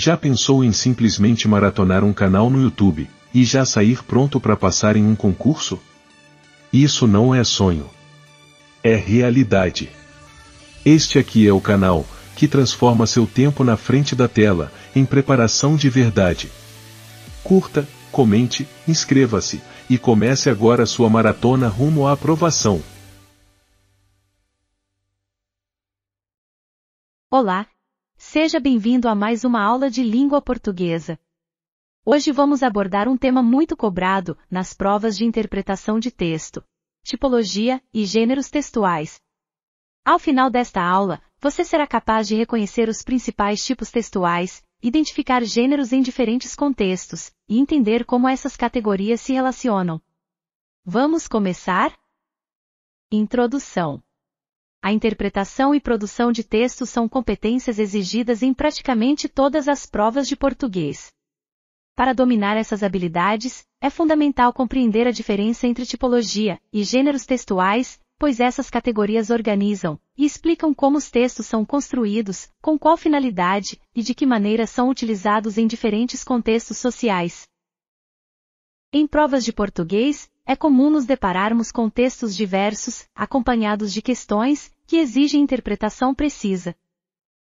Já pensou em simplesmente maratonar um canal no YouTube, e já sair pronto para passar em um concurso? Isso não é sonho. É realidade. Este aqui é o canal, que transforma seu tempo na frente da tela, em preparação de verdade. Curta, comente, inscreva-se, e comece agora sua maratona rumo à aprovação. Olá! Seja bem-vindo a mais uma aula de língua portuguesa. Hoje vamos abordar um tema muito cobrado nas provas de interpretação de texto: tipologia e gêneros textuais. Ao final desta aula, você será capaz de reconhecer os principais tipos textuais, identificar gêneros em diferentes contextos e entender como essas categorias se relacionam. Vamos começar? Introdução. A interpretação e produção de textos são competências exigidas em praticamente todas as provas de português. Para dominar essas habilidades, é fundamental compreender a diferença entre tipologia e gêneros textuais, pois essas categorias organizam e explicam como os textos são construídos, com qual finalidade e de que maneira são utilizados em diferentes contextos sociais. Em provas de português, é comum nos depararmos com textos diversos, acompanhados de questões que exigem interpretação precisa.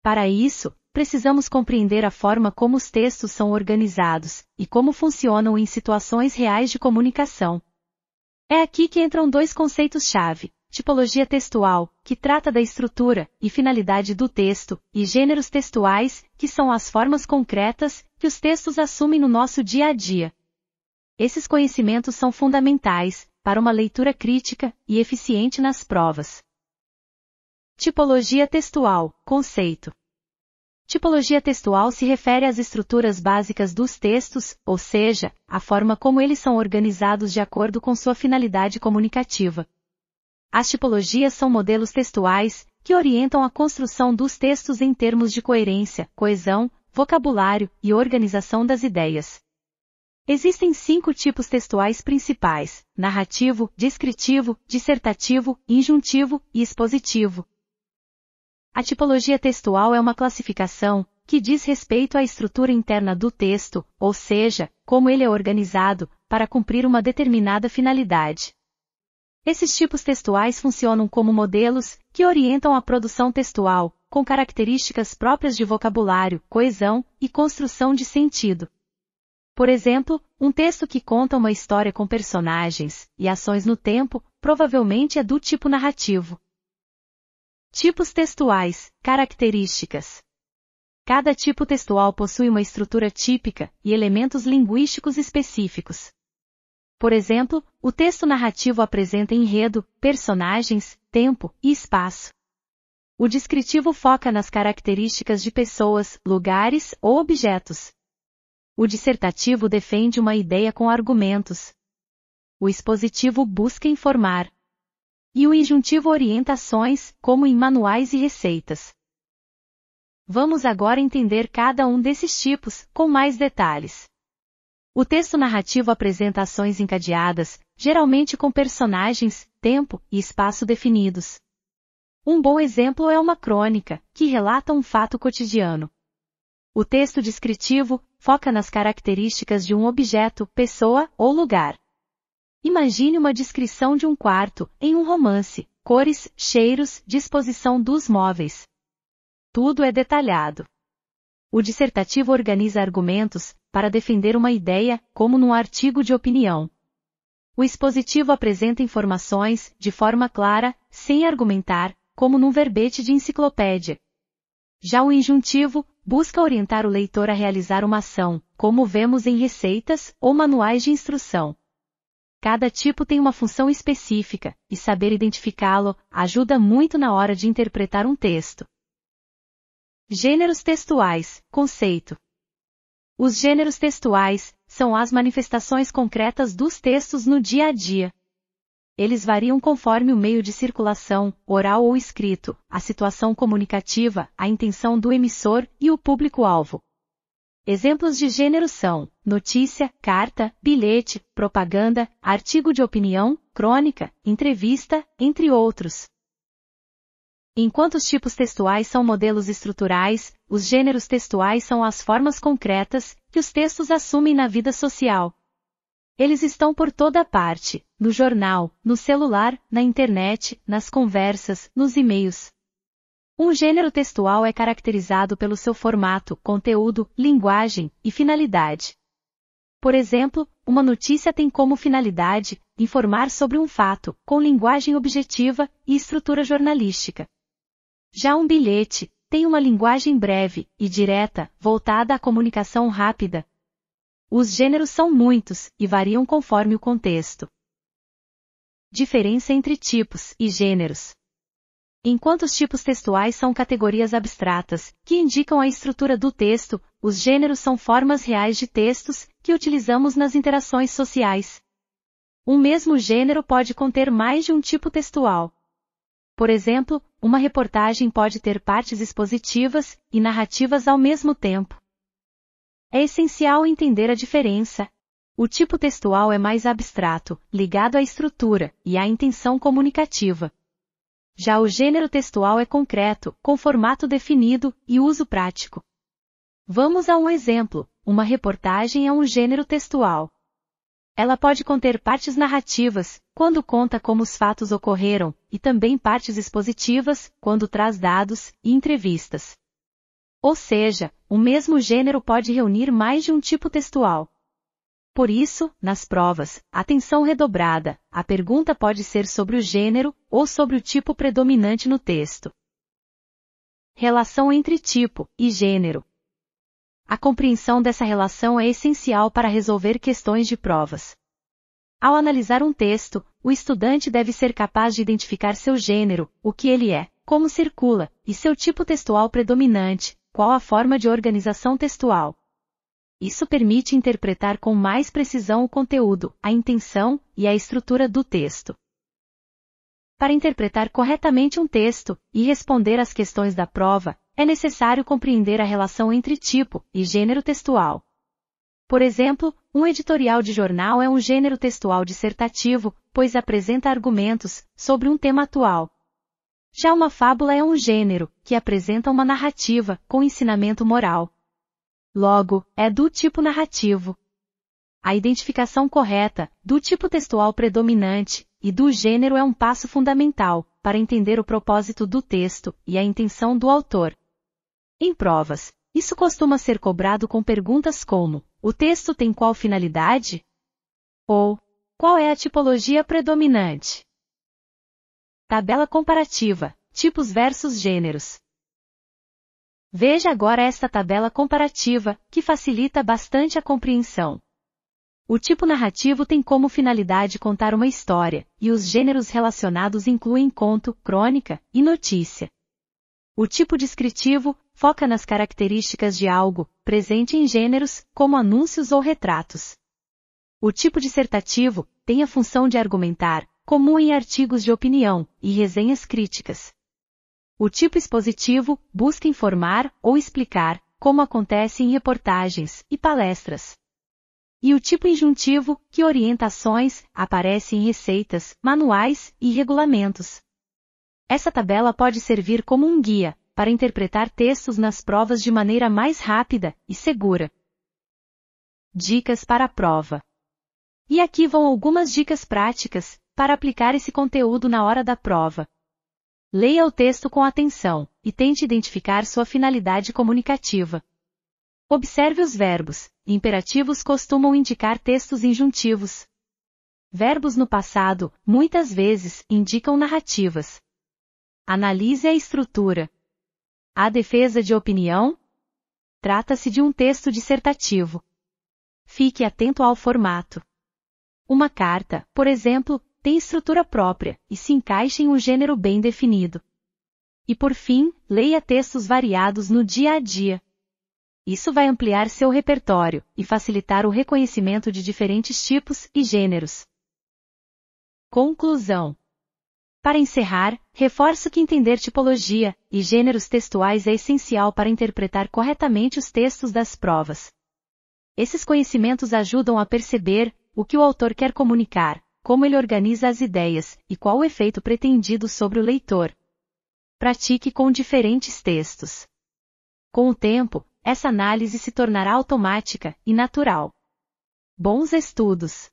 Para isso, precisamos compreender a forma como os textos são organizados e como funcionam em situações reais de comunicação. É aqui que entram dois conceitos-chave: tipologia textual, que trata da estrutura e finalidade do texto, e gêneros textuais, que são as formas concretas que os textos assumem no nosso dia a dia. Esses conhecimentos são fundamentais para uma leitura crítica e eficiente nas provas. Tipologia textual, conceito. Tipologia textual se refere às estruturas básicas dos textos, ou seja, a forma como eles são organizados de acordo com sua finalidade comunicativa. As tipologias são modelos textuais que orientam a construção dos textos em termos de coerência, coesão, vocabulário e organização das ideias. Existem 5 tipos textuais principais: narrativo, descritivo, dissertativo, injuntivo e expositivo. A tipologia textual é uma classificação que diz respeito à estrutura interna do texto, ou seja, como ele é organizado para cumprir uma determinada finalidade. Esses tipos textuais funcionam como modelos que orientam a produção textual, com características próprias de vocabulário, coesão e construção de sentido. Por exemplo, um texto que conta uma história com personagens e ações no tempo, provavelmente é do tipo narrativo. Tipos textuais, características. Cada tipo textual possui uma estrutura típica e elementos linguísticos específicos. Por exemplo, o texto narrativo apresenta enredo, personagens, tempo e espaço. O descritivo foca nas características de pessoas, lugares ou objetos. O dissertativo defende uma ideia com argumentos. O expositivo busca informar. E o injuntivo orienta ações, como em manuais e receitas. Vamos agora entender cada um desses tipos, com mais detalhes. O texto narrativo apresenta ações encadeadas, geralmente com personagens, tempo e espaço definidos. Um bom exemplo é uma crônica, que relata um fato cotidiano. O texto descritivo foca nas características de um objeto, pessoa ou lugar. Imagine uma descrição de um quarto, em um romance: cores, cheiros, disposição dos móveis. Tudo é detalhado. O dissertativo organiza argumentos para defender uma ideia, como num artigo de opinião. O expositivo apresenta informações de forma clara, sem argumentar, como num verbete de enciclopédia. Já o injuntivo busca orientar o leitor a realizar uma ação, como vemos em receitas ou manuais de instrução. Cada tipo tem uma função específica, e saber identificá-lo ajuda muito na hora de interpretar um texto. Gêneros textuais, conceito. Os gêneros textuais são as manifestações concretas dos textos no dia a dia. Eles variam conforme o meio de circulação, oral ou escrito, a situação comunicativa, a intenção do emissor e o público-alvo. Exemplos de gênero são notícia, carta, bilhete, propaganda, artigo de opinião, crônica, entrevista, entre outros. Enquanto os tipos textuais são modelos estruturais, os gêneros textuais são as formas concretas que os textos assumem na vida social. Eles estão por toda parte, no jornal, no celular, na internet, nas conversas, nos e-mails. Um gênero textual é caracterizado pelo seu formato, conteúdo, linguagem e finalidade. Por exemplo, uma notícia tem como finalidade informar sobre um fato, com linguagem objetiva e estrutura jornalística. Já um bilhete tem uma linguagem breve e direta, voltada à comunicação rápida. Os gêneros são muitos e variam conforme o contexto. Diferença entre tipos e gêneros. Enquanto os tipos textuais são categorias abstratas, que indicam a estrutura do texto, os gêneros são formas reais de textos, que utilizamos nas interações sociais. Um mesmo gênero pode conter mais de um tipo textual. Por exemplo, uma reportagem pode ter partes expositivas e narrativas ao mesmo tempo. É essencial entender a diferença. O tipo textual é mais abstrato, ligado à estrutura e à intenção comunicativa. Já o gênero textual é concreto, com formato definido e uso prático. Vamos a um exemplo. Uma reportagem é um gênero textual. Ela pode conter partes narrativas, quando conta como os fatos ocorreram, e também partes expositivas, quando traz dados e entrevistas. Ou seja, o mesmo gênero pode reunir mais de um tipo textual. Por isso, nas provas, atenção redobrada, a pergunta pode ser sobre o gênero ou sobre o tipo predominante no texto. Relação entre tipo e gênero. A compreensão dessa relação é essencial para resolver questões de provas. Ao analisar um texto, o estudante deve ser capaz de identificar seu gênero, o que ele é, como circula, e seu tipo textual predominante, qual a forma de organização textual. Isso permite interpretar com mais precisão o conteúdo, a intenção e a estrutura do texto. Para interpretar corretamente um texto e responder às questões da prova, é necessário compreender a relação entre tipo e gênero textual. Por exemplo, um editorial de jornal é um gênero textual dissertativo, pois apresenta argumentos sobre um tema atual. Já uma fábula é um gênero que apresenta uma narrativa com ensinamento moral. Logo, é do tipo narrativo. A identificação correta do tipo textual predominante e do gênero é um passo fundamental para entender o propósito do texto e a intenção do autor. Em provas, isso costuma ser cobrado com perguntas como: o texto tem qual finalidade? Ou, qual é a tipologia predominante? Tabela comparativa, tipos versus gêneros. Veja agora esta tabela comparativa, que facilita bastante a compreensão. O tipo narrativo tem como finalidade contar uma história, e os gêneros relacionados incluem conto, crônica e notícia. O tipo descritivo foca nas características de algo, presente em gêneros, como anúncios ou retratos. O tipo dissertativo tem a função de argumentar, comum em artigos de opinião e resenhas críticas. O tipo expositivo busca informar ou explicar, como acontece em reportagens e palestras. E o tipo injuntivo, que orienta ações, aparece em receitas, manuais e regulamentos. Essa tabela pode servir como um guia para interpretar textos nas provas de maneira mais rápida e segura. Dicas para a prova. E aqui vão algumas dicas práticas para aplicar esse conteúdo na hora da prova. Leia o texto com atenção e tente identificar sua finalidade comunicativa. Observe os verbos. Imperativos costumam indicar textos injuntivos. Verbos no passado, muitas vezes, indicam narrativas. Analise a estrutura. A defesa de opinião? Trata-se de um texto dissertativo. Fique atento ao formato. Uma carta, por exemplo, tem estrutura própria e se encaixa em um gênero bem definido. E por fim, leia textos variados no dia a dia. Isso vai ampliar seu repertório e facilitar o reconhecimento de diferentes tipos e gêneros. Conclusão. Para encerrar, reforço que entender tipologia e gêneros textuais é essencial para interpretar corretamente os textos das provas. Esses conhecimentos ajudam a perceber o que o autor quer comunicar, como ele organiza as ideias e qual o efeito pretendido sobre o leitor. Pratique com diferentes textos. Com o tempo, essa análise se tornará automática e natural. Bons estudos!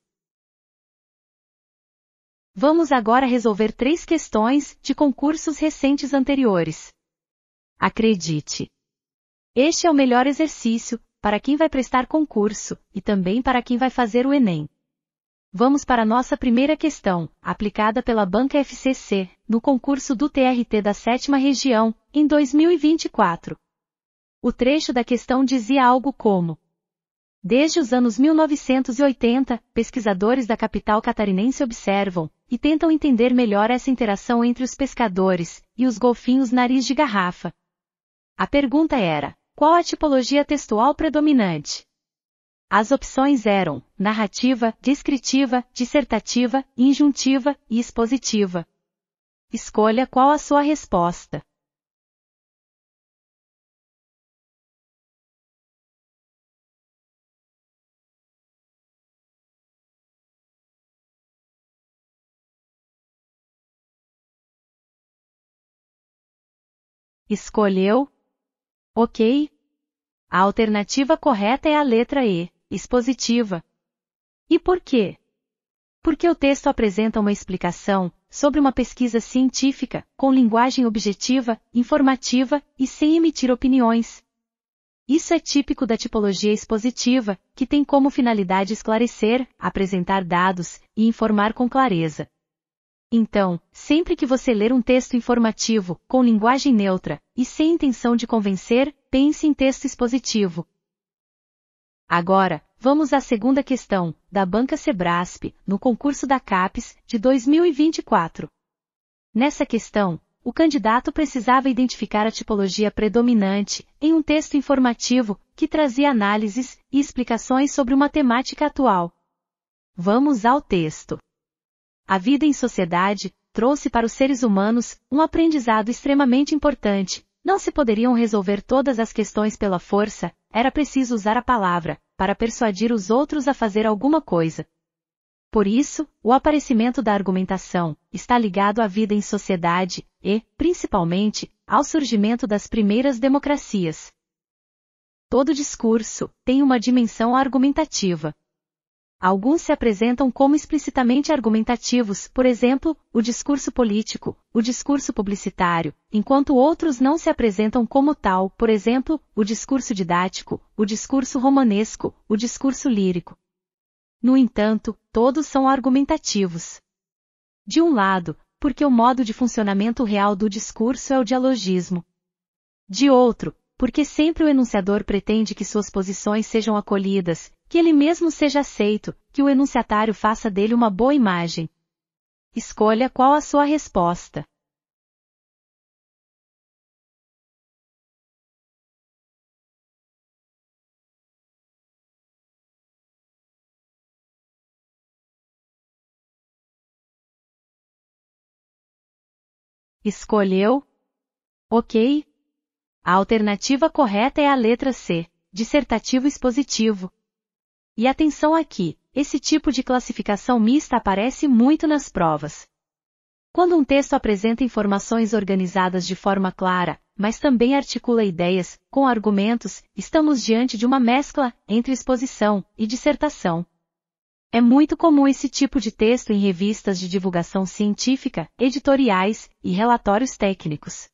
Vamos agora resolver 3 questões de concursos recentes anteriores. Acredite! Este é o melhor exercício para quem vai prestar concurso e também para quem vai fazer o Enem. Vamos para a nossa primeira questão, aplicada pela Banca FCC, no concurso do TRT da 7ª Região, em 2024. O trecho da questão dizia algo como: desde os anos 1980, pesquisadores da capital catarinense observam e tentam entender melhor essa interação entre os pescadores e os golfinhos nariz de garrafa. A pergunta era: qual a tipologia textual predominante? As opções eram narrativa, descritiva, dissertativa, injuntiva e expositiva. Escolha qual a sua resposta. Escolheu? Ok. A alternativa correta é a letra E, expositiva. E por quê? Porque o texto apresenta uma explicação sobre uma pesquisa científica, com linguagem objetiva, informativa e sem emitir opiniões. Isso é típico da tipologia expositiva, que tem como finalidade esclarecer, apresentar dados e informar com clareza. Então, sempre que você ler um texto informativo, com linguagem neutra, e sem intenção de convencer, pense em texto expositivo. Agora, vamos à segunda questão, da Banca Sebrasp, no concurso da CAPES, de 2024. Nessa questão, o candidato precisava identificar a tipologia predominante, em um texto informativo, que trazia análises e explicações sobre uma temática atual. Vamos ao texto. A vida em sociedade trouxe para os seres humanos um aprendizado extremamente importante. Não se poderiam resolver todas as questões pela força, era preciso usar a palavra, para persuadir os outros a fazer alguma coisa. Por isso, o aparecimento da argumentação está ligado à vida em sociedade e, principalmente, ao surgimento das primeiras democracias. Todo discurso tem uma dimensão argumentativa. Alguns se apresentam como explicitamente argumentativos, por exemplo, o discurso político, o discurso publicitário, enquanto outros não se apresentam como tal, por exemplo, o discurso didático, o discurso romanesco, o discurso lírico. No entanto, todos são argumentativos. De um lado, porque o modo de funcionamento real do discurso é o dialogismo. De outro, porque sempre o enunciador pretende que suas posições sejam acolhidas, que ele mesmo seja aceito, que o enunciatário faça dele uma boa imagem. Escolha qual a sua resposta. Escolheu? Ok. A alternativa correta é a letra C, dissertativo expositivo. E atenção aqui, esse tipo de classificação mista aparece muito nas provas. Quando um texto apresenta informações organizadas de forma clara, mas também articula ideias, com argumentos, estamos diante de uma mescla entre exposição e dissertação. É muito comum esse tipo de texto em revistas de divulgação científica, editoriais e relatórios técnicos.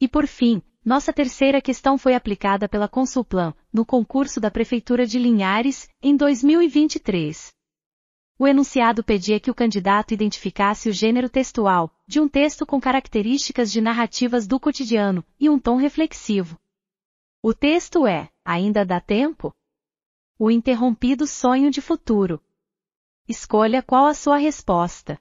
E por fim, nossa terceira questão foi aplicada pela Consulplan, no concurso da Prefeitura de Linhares, em 2023. O enunciado pedia que o candidato identificasse o gênero textual, de um texto com características de narrativas do cotidiano, e um tom reflexivo. O texto é: Ainda dá tempo? O interrompido sonho de futuro. Escolha qual a sua resposta.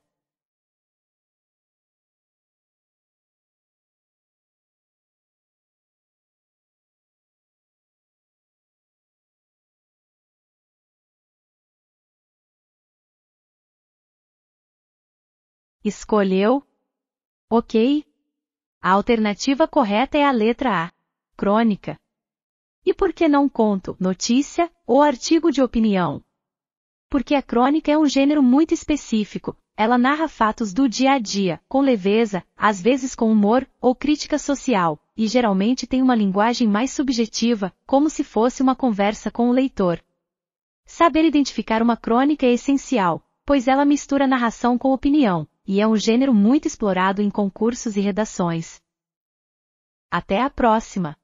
Escolheu? Ok. A alternativa correta é a letra A. Crônica. E por que não conto, notícia ou artigo de opinião? Porque a crônica é um gênero muito específico, Ela narra fatos do dia a dia, com leveza, às vezes com humor ou crítica social, e geralmente tem uma linguagem mais subjetiva, como se fosse uma conversa com o leitor. Saber identificar uma crônica é essencial, pois ela mistura narração com opinião, e é um gênero muito explorado em concursos e redações. Até a próxima!